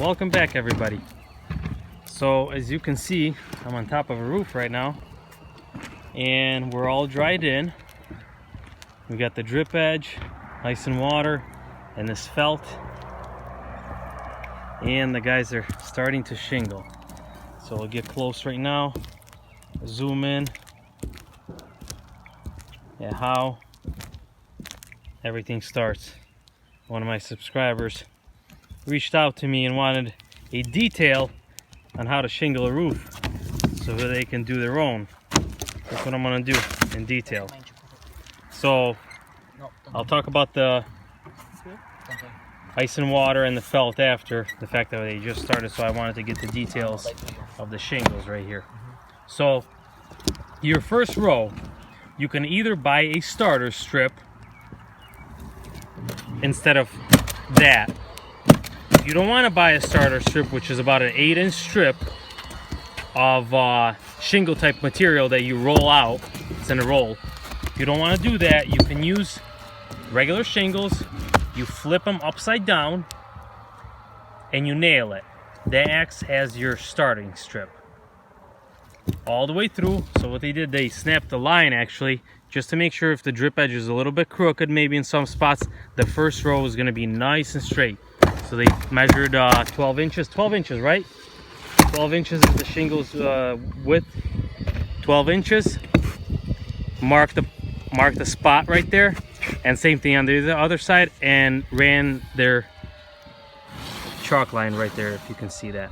Welcome back, everybody. So as you can see, I'm on top of a roof right now and we're all dried in. We got the drip edge, ice and water, and this felt, and the guys are starting to shingle. So we'll get close right now, zoom in at how everything starts. One of my subscribers reached out to me and wanted a detail on how to shingle a roof so that they can do their own. That's what I'm going to do in detail. So I'll talk about the ice and water and the felt after the fact that they just started, so I wanted to get the details of the shingles right here. So your first row, you can either buy a starter strip instead of that. If you don't want to buy a starter strip, which is about an 8-inch strip of shingle type material that you roll out, it's in a roll. If you don't want to do that, you can use regular shingles. You flip them upside down and you nail it. That acts as your starting strip all the way through. So what they did, they snapped the line actually just to make sure if the drip edge is a little bit crooked, maybe in some spots, the first row is going to be nice and straight. So they measured 12 inches, right? 12 inches is the shingles width. 12 inches. Mark the spot right there, and same thing on the other side, and ran their chalk line right there, if you can see that.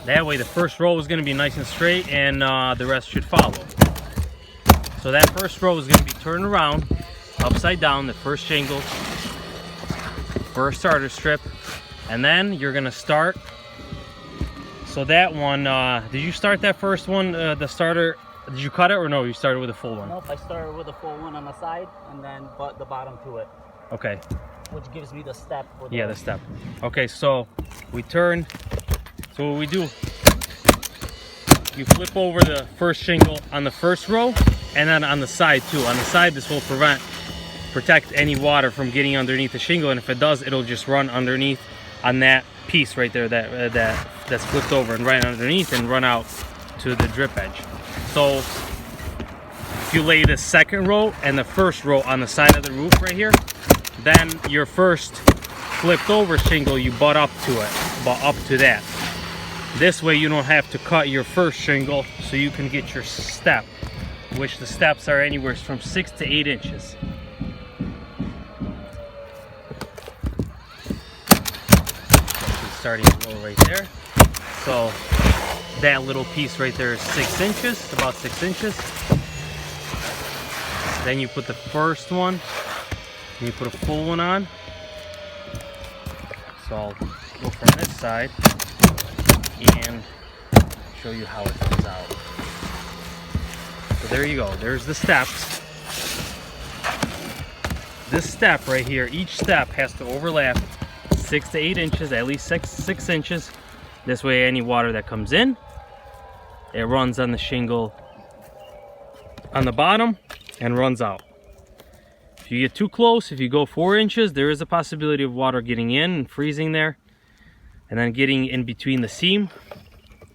That way the first row is going to be nice and straight, and the rest should follow. So that first row is going to be turned around upside down, the first shingle for a starter strip, and then you're going to start. So that one, did you start that first one, the starter? Did you cut it or no? You started with a full one? Nope, I started with a full one on the side and then butt the bottom to it. Okay. Which gives me the step. For the... Yeah, the step. Okay, so we turn. So what we do, you flip over the first shingle on the first row and then on the side too. On the side, this will protect any water from getting underneath the shingle, and if it does, it'll just run underneath on that piece right there that's flipped over and right underneath and run out to the drip edge. So if you lay the second row and the first row on the side of the roof right here, then your first flipped over shingle, you butt up to it, butt up to that. This way you don't have to cut your first shingle, so you can get your step, which the steps are anywhere from 6 to 8 inches. Starting row right there. So that little piece right there is 6 inches, about 6 inches. Then you put the first one, and you put a full one on. So I'll go from this side and show you how it comes out. So there you go, there's the steps. This step right here, each step has to overlap 6 to 8 inches, at least 6 inches. This way any water that comes in, it runs on the shingle on the bottom and runs out. If you get too close, if you go 4 inches, there is a possibility of water getting in and freezing there, and then getting in between the seam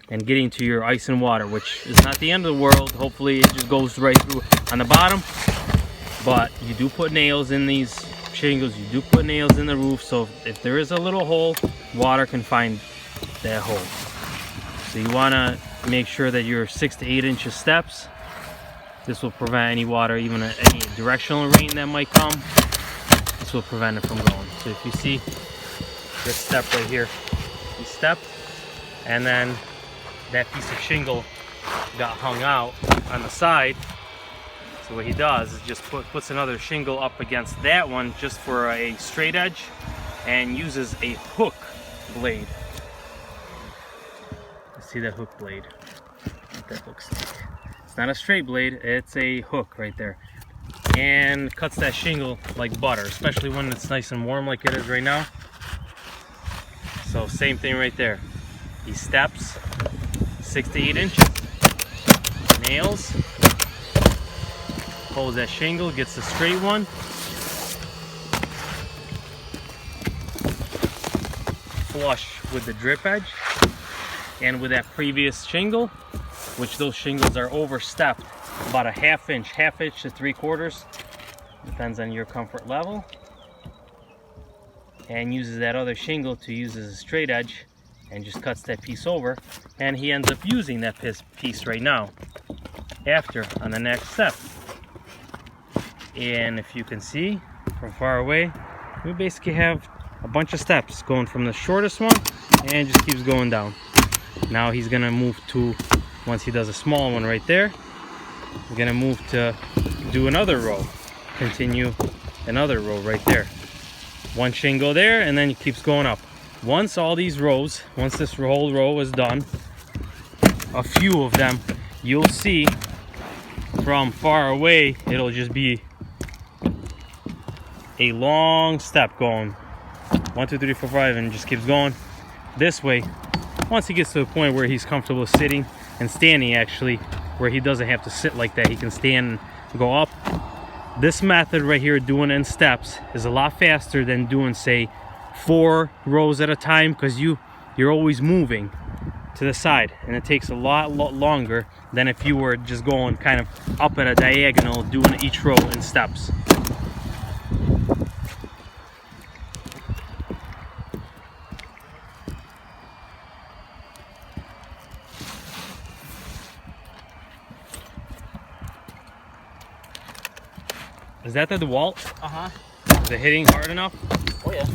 and getting to your ice and water, which is not the end of the world. Hopefully it just goes right through on the bottom. But you do put nails in these shingles, you do put nails in the roof, so if there is a little hole, water can find that hole. So you want to make sure that your 6 to 8 inches steps. This will prevent any water, even any directional rain that might come. This will prevent it from going. So if you see this step right here, you step, and then that piece of shingle got hung out on the side. So what he does is just puts another shingle up against that one just for a straight edge, and uses a hook blade. See that hook blade? What that looks like. It's not a straight blade, it's a hook right there. And cuts that shingle like butter, especially when it's nice and warm like it is right now. So same thing right there. He steps 6 to 8 inches, nails, pulls that shingle, gets the straight one, flush with the drip edge and with that previous shingle, which those shingles are overstepped about a half inch to 3/4, depends on your comfort level, and uses that other shingle to use as a straight edge and just cuts that piece over, and he ends up using that piece right now after on the next step. And if you can see from far away, we basically have a bunch of steps going from the shortest one and just keeps going down. Now he's gonna move to, once he does a small one right there, we're gonna move to do another row, continue another row right there. One shingle there, and then he keeps going up. Once all these rows, once this whole row is done, a few of them, you'll see from far away, it'll just be a long step going 1, 2, 3, 4, 5, and just keeps going this way. Once he gets to the point where he's comfortable sitting and standing, actually, where he doesn't have to sit like that, he can stand and go up. This method right here, doing it in steps, is a lot faster than doing, say, 4 rows at a time, because you're always moving to the side, and it takes a lot longer than if you were just going kind of up at a diagonal, doing each row in steps. Is that the DeWalt? Uh-huh. Is it hitting hard enough? Oh yeah.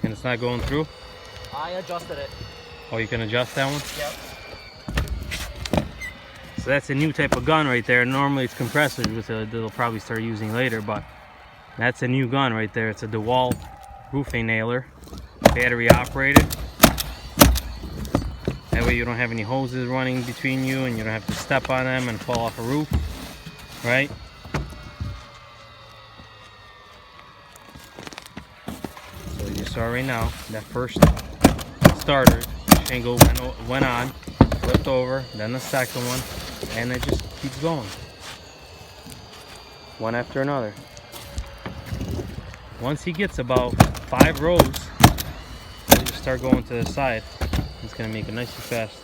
And it's not going through? I adjusted it. Oh, you can adjust that one? Yep. So that's a new type of gun right there. Normally it's compressors, which they'll probably start using later, but that's a new gun right there. It's a DeWalt roofing nailer, battery operated. That way you don't have any hoses running between you and you don't have to step on them and fall off a roof, right? So you saw right now, that first starter shingle went on, flipped over, then the second one, and it just keeps going. One after another. Once he gets about 5 rows, he'll just start going to the side. It's gonna make it nice and fast.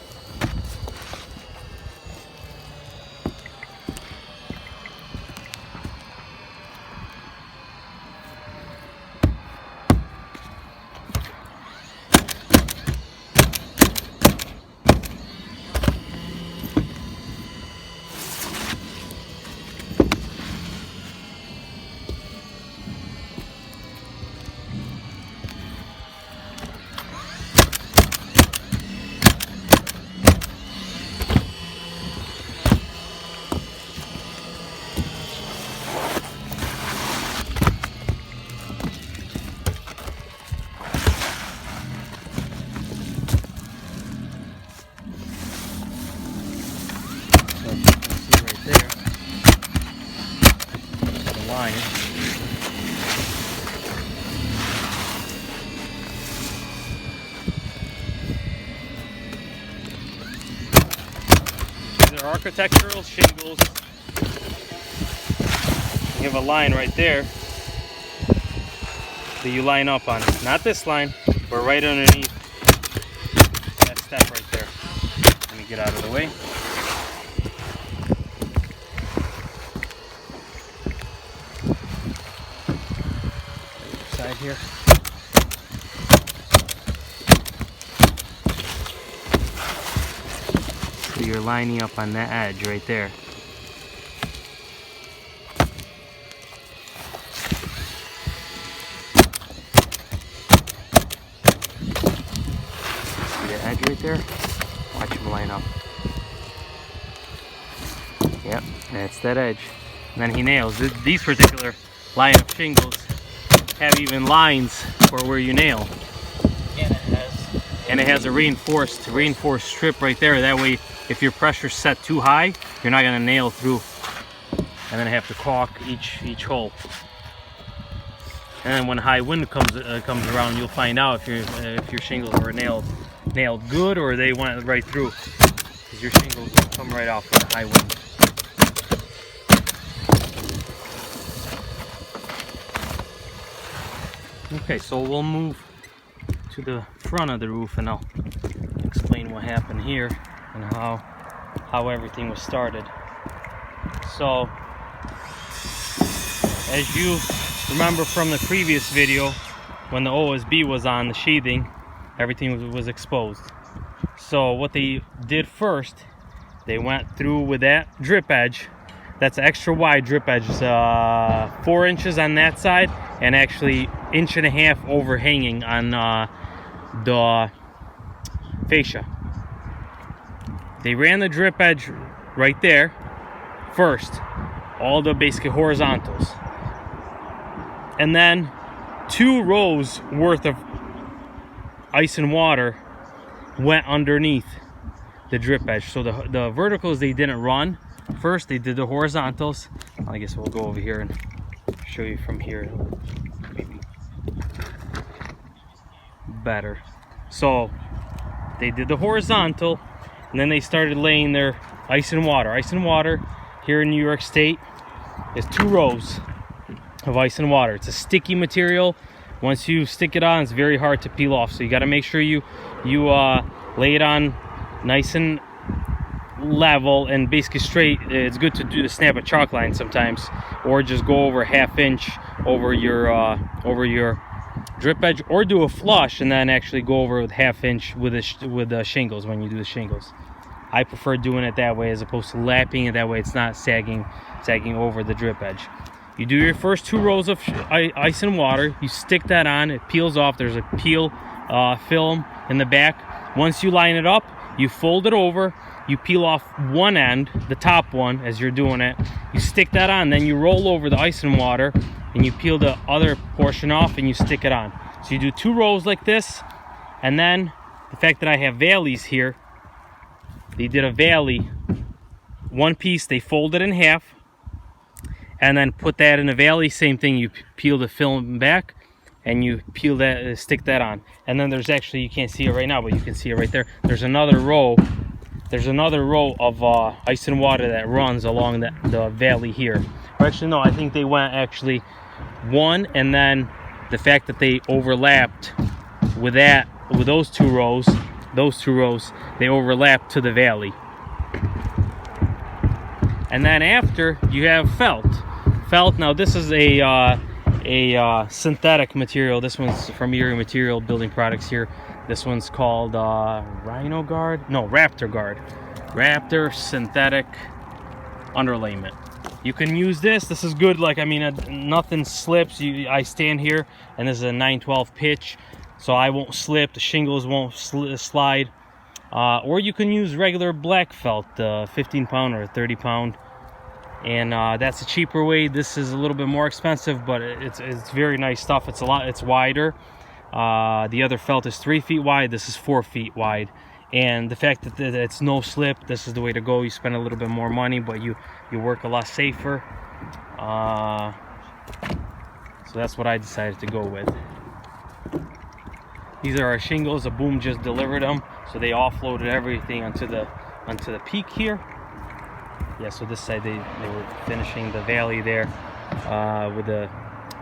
These are architectural shingles. You have a line right there that you line up on. Not this line, but right underneath that step right there. Let me get out of the way. Side here. So you're lining up on that edge right there. See that edge right there? Watch him line up. Yep, that's that edge. And then he nails. These particular line of shingles have even lines for where you nail. And it has a reinforced strip right there. That way, if your pressure's set too high, you're not gonna nail through, and then have to caulk each hole. And then when high wind comes around, you'll find out if your shingles were nailed good or they went right through, because your shingles will come right off with a high wind. Okay, so we'll move to the front of the roof and I'll explain what happened here and how everything was started. So, as you remember from the previous video, when the OSB was on the sheathing, everything was exposed. So what they did first, they went through with that drip edge. That's extra wide drip edge, 4 inches on that side and actually 1.5 inches overhanging on the fascia. They ran the drip edge right there first, all the basically horizontals, and then 2 rows worth of ice and water went underneath the drip edge. So the verticals they didn't run. First they did the horizontals. I guess we'll go over here and show you from here, maybe better. So they did the horizontal, and then they started laying their ice and water. Ice and water here in New York State is 2 rows of ice and water. It's a sticky material. Once you stick it on, it's very hard to peel off. So you got to make sure you lay it on nice and level and basically straight. It's good to snap a chalk line sometimes, or just go over 1/2 inch over your drip edge, or do a flush and then actually go over with 1/2 inch with the shingles when you do the shingles. I prefer doing it that way as opposed to lapping it. That way it's not sagging over the drip edge. You do your first 2 rows of ice and water. You stick that on. It peels off. There's a peel film in the back. Once you line it up, you fold it over. You peel off one end, the top one, as you're doing it. You stick that on. Then you roll over the ice and water, and you peel the other portion off, and you stick it on. So you do 2 rows like this, and then the fact that I have valleys here, they did a valley. One piece, they fold it in half, and then put that in a valley. Same thing, you peel the film back and you peel that, stick that on. And then there's actually, you can't see it right now, but you can see it right there. There's another row of ice and water that runs along the valley here. Or actually no, I think they went actually 1, and then the fact that they overlapped with those two rows, they overlapped to the valley. And then after, you have felt. Now this is a synthetic material. This one's from Erie Material Building Products here. This one's called Raptor Guard. Raptor synthetic underlayment. You can use this. This is good. Like, I mean, nothing slips. I stand here, and this is a 9/12 pitch, so I won't slip. The shingles won't slide. Or you can use regular black felt, 15 pound or 30 pound, and that's a cheaper way. This is a little bit more expensive, but it's very nice stuff. It's wider. The other felt is 3 feet wide. This is 4 feet wide, and the fact that it's no slip, this is the way to go. You spend a little bit more money, but you work a lot safer. So that's what I decided to go with. These are our shingles. The boom just delivered them, so they offloaded everything onto the peak here. Yeah, so this side they were finishing the valley there with the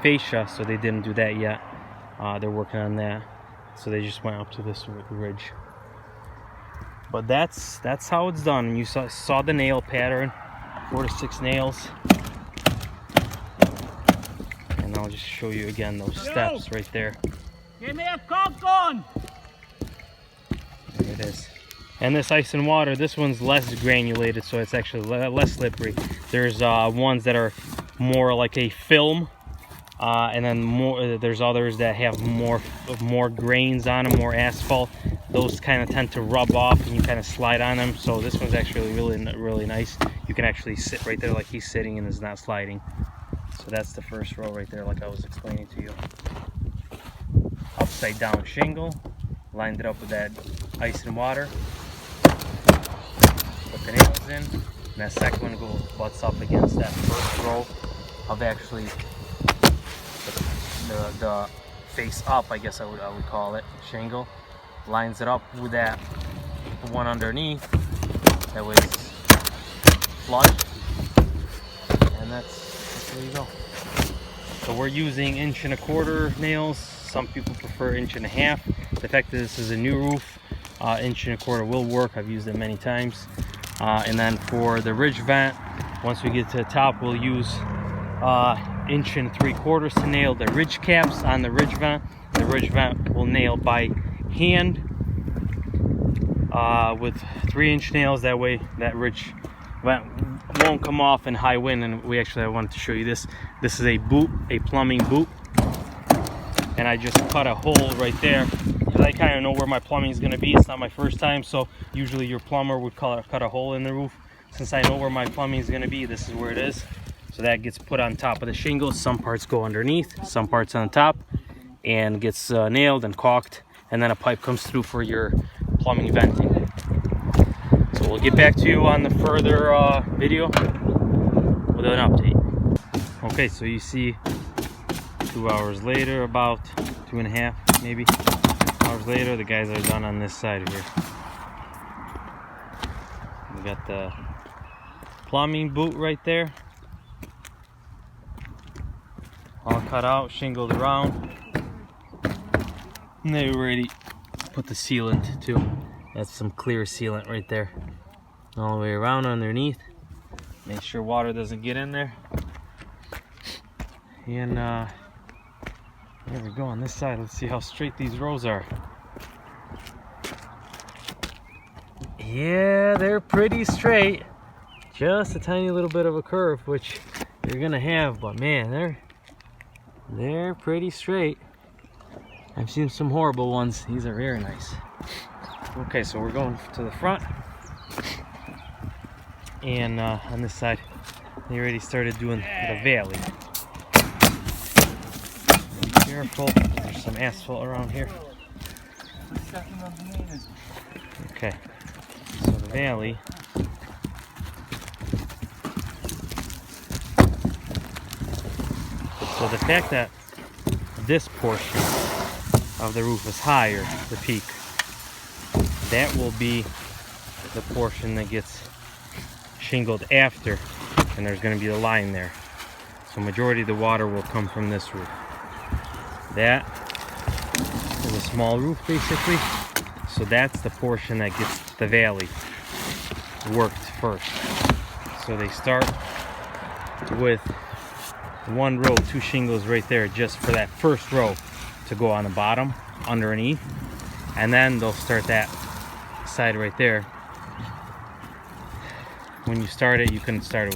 fascia, so they didn't do that yet. They're working on that, so they just went up to this ridge. But that's how it's done. You saw the nail pattern, 4 to 6 nails. And I'll just show you again those steps right there. Give me a Coke gun! There it is. And this ice and water, this one's less granulated, so it's actually less slippery. There's ones that are more like a film, and then there's others that have more grains on them, more asphalt. Those kind of tend to rub off, and you kind of slide on them. So this one's actually really nice. You can actually sit right there like he's sitting and is not sliding. So that's the first row right there, like I was explaining to you. Upside down shingle, lined it up with that ice and water, put the nails in, and that second one goes butts up against that first row of actually the face up, I guess I would call it, shingle. Lines it up with that one underneath, that way it's flush, and that's there you go. So we're using 1¼ nails. Some people prefer 1½. The fact that this is a new roof, 1¼ will work. I've used it many times. And then for the ridge vent, once we get to the top, we'll use 1¾ to nail the ridge caps on the ridge vent. The ridge vent will nail by hand with 3-inch nails. That way that ridge vent won't come off in high wind. And I wanted to show you this. This is a boot, a plumbing boot, and I just cut a hole right there because I kind of know where my plumbing is going to be. It's not my first time, so usually your plumber would cut a hole in the roof. Since I know where my plumbing is going to be, this is where it is. So that gets put on top of the shingle. Some parts go underneath, some parts on top, and gets nailed and caulked, and then a pipe comes through for your plumbing venting. So we'll get back to you on the further video with an update. Okay, so you see 2 hours later, about 2.5 maybe hours later, the guys are done on this side here. We got the plumbing boot right there, all cut out, shingled around, and they already put the sealant too. That's some clear sealant right there, all the way around underneath. Make sure water doesn't get in there. And there we go on this side. Let's see how straight these rows are. Yeah, they're pretty straight. Just a tiny little bit of a curve, which you're gonna have, but man, they're pretty straight. I've seen some horrible ones. These are very nice. Okay, so we're going to the front, and on this side they already started doing the valley. Be careful, there's some asphalt around here. Okay, so the valley. So the fact that this portion of the roof is higher, the peak, that will be the portion that gets shingled after, and there's going to be a line there. So majority of the water will come from this roof. That is a small roof basically, so that's the portion that gets the valley worked first. So they start with 1 row, 2 shingles right there just for that first row to go on the bottom underneath, and then they'll start that side right there. When you start it, you can start it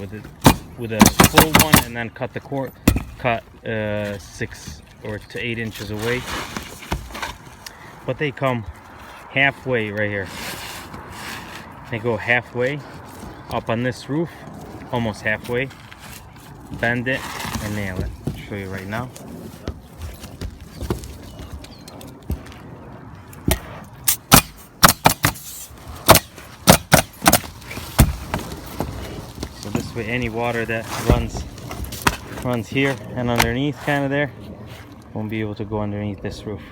with a full one and then cut the cord, 6 or to 8 inches away. But they come halfway right here. They go halfway up on this roof, almost halfway. Bend it and nail it. I'll show you right now. So this way, any water that runs here and underneath, kind of there, won't be able to go underneath this roof.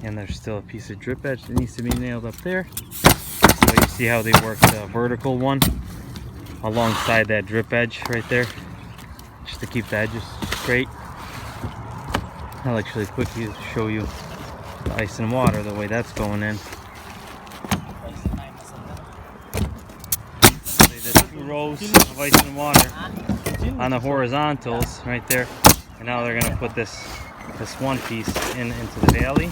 And there's still a piece of drip edge that needs to be nailed up there. So you see how they work the vertical one alongside that drip edge right there, just to keep the edges straight. I'll actually quickly show you the ice and water, the way that's going in. So they did 2 rows of ice and water on the horizontals right there, and now they're going to put this one piece into the valley.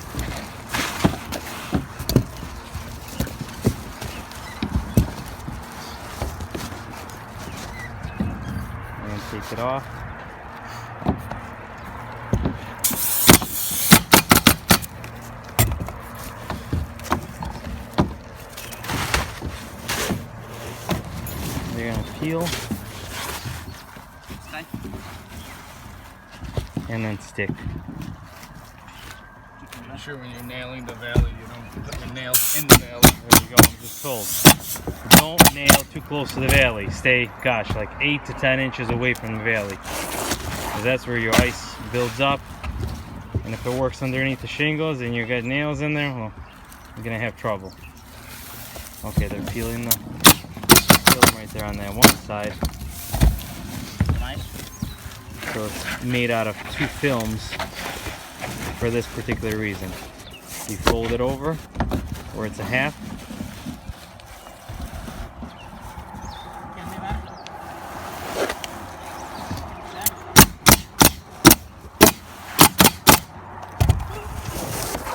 And take it off. They're gonna peel and then stick. Make sure when you're nailing the valley, you don't put your nails in the valley. There you go, I'm just told. Don't nail too close to the valley. Stay, gosh, like 8 to 10 inches away from the valley. Because that's where your ice builds up. And if it works underneath the shingles and you got nails in there, well, you're gonna have trouble. Okay, they're peeling the film right there on that one side. Nice. So it's made out of 2 films for this particular reason. You fold it over where it's a half.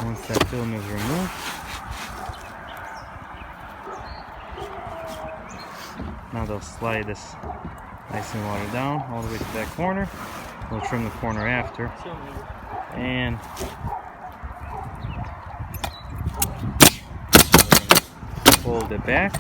Once that film is removed, now they'll slide this nice and water down all the way to that corner. We'll trim the corner after. And fold it back.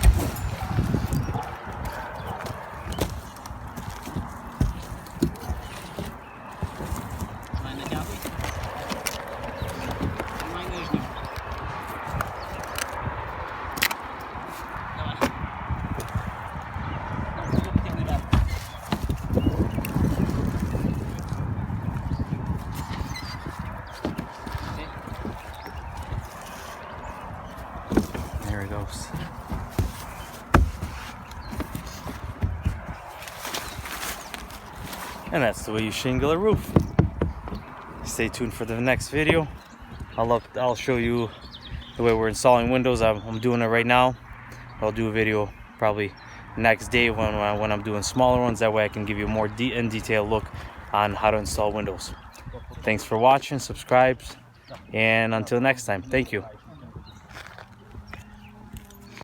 There it goes. And that's the way you shingle a roof. Stay tuned for the next video. I'll show you the way we're installing windows. I'm doing it right now. I'll do a video probably next day when I'm doing smaller ones. That way I can give you a more in detail look on how to install windows. Thanks for watching, subscribe, and until next time, thank you.